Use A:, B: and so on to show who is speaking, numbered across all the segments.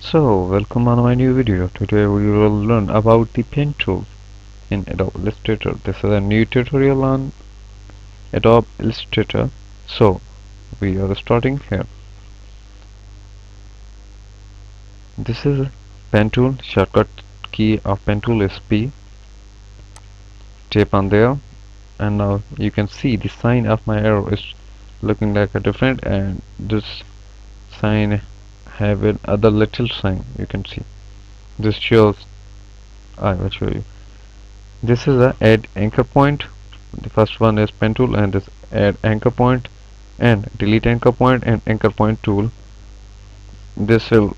A: So, welcome on my new video. Today we will learn about the pen tool in Adobe Illustrator. This is a new tutorial on Adobe Illustrator. So, we are starting here. This is a pen tool. Shortcut key of pen tool is P. Tap on there, and now you can see the sign of my arrow is looking like a different, and this sign have another little sign. You can see this shows. I will show you. This is a add anchor point. The first one is pen tool, and this add anchor point and delete anchor point and anchor point tool. This will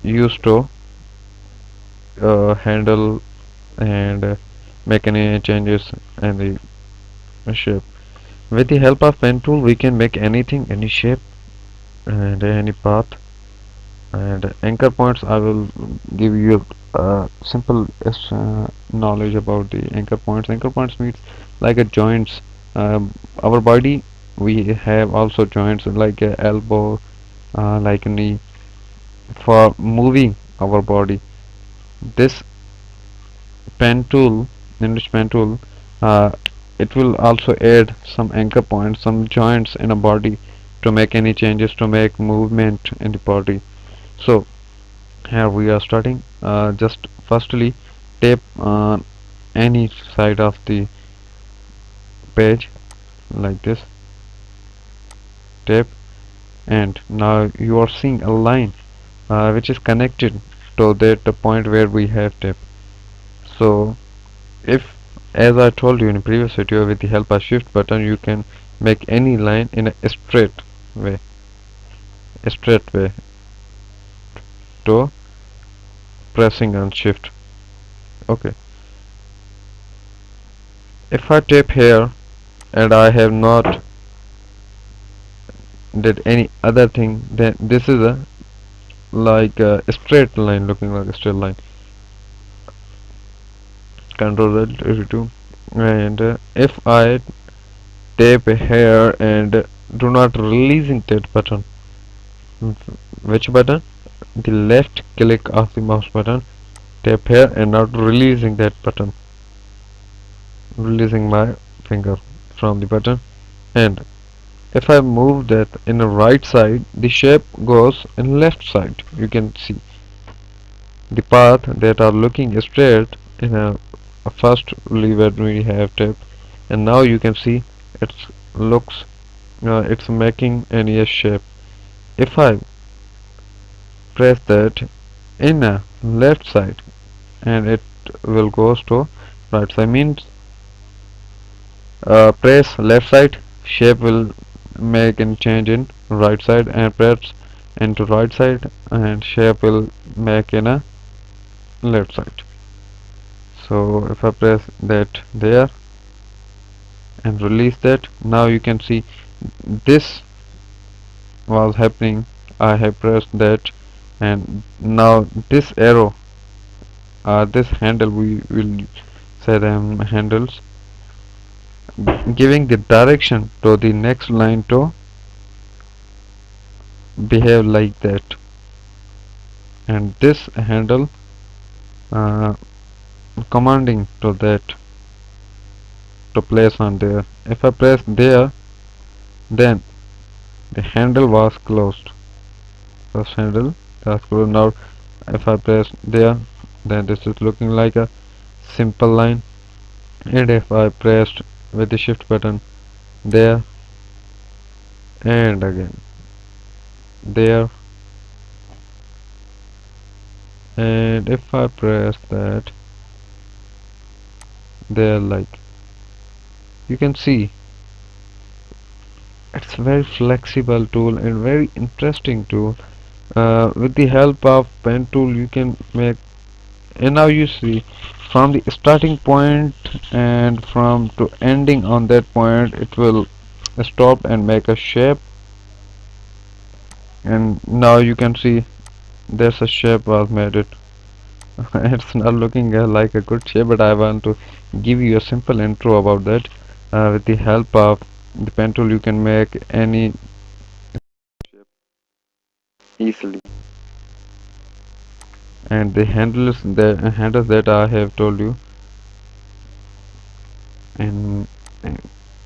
A: use to handle and make any changes in the shape. With the help of pen tool, we can make anything, any shape and any path. And anchor points, I will give you simple knowledge about the anchor points. Anchor points means like a joints. Our body, we have also joints like a elbow, like a knee. For moving our body, this pen tool, English pen tool, uh, it will also add some anchor points, some joints in a body to make any changes, to make movement in the body. So here we are starting. Just firstly tap on any side of the page like this, tap, and now you are seeing a line which is connected to that point where we have tap. So if, as I told you in a previous video, with the help of shift button you can make any line in a way, a straight way, to pressing on shift. Okay, if I tap here and I have not did any other thing, then this is a like a straight line, looking like a straight line. Control L2, and if I tap here and do not releasing that button, which button? The left click of the mouse button, tap here and not releasing that button, releasing my finger from the button. And if I move that in the right side, the shape goes in left side. You can see the path that are looking straight in a first lever we have tapped, and now you can see it looks it's making any shape. If I press that in a left side, and it will goes to right side, means press left side, shape will make and change in right side, and press into right side and shape will make in a left side. So if I press that there and release that, now you can see this was happening. I have pressed that, and now this arrow, this handle, we will say them handles, giving the direction to the next line to behave like that, and this handle uh, commanding to that to place on there. If I press there, then the handle was closed. First handle was closed. Now if I press there, then this is looking like a simple line. And if I pressed with the shift button there, and again there, and if I press that there, like you can see, it's very flexible tool and very interesting tool. With the help of pen tool you can make, and now you see from the starting point and from to ending on that point, it will stop and make a shape. And now you can see there's a shape was made it. It's not looking like a good shape, but I want to give you a simple intro about that. With the help of the pen tool you can make any shape easily. and the handles that I have told you in, in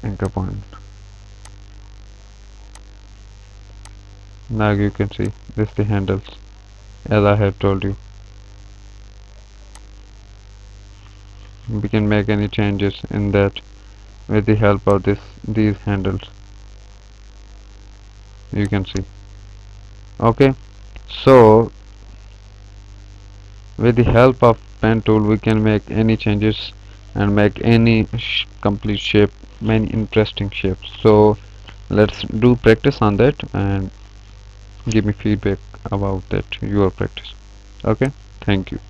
A: anchor point. Now you can see this the handles as I have told you. We can make any changes in that with the help of these handles, you can see. Okay, so with the help of pen tool we can make any changes and make any complete shape, many interesting shapes. So let's do practice on that and give me feedback about that your practice. Okay, thank you.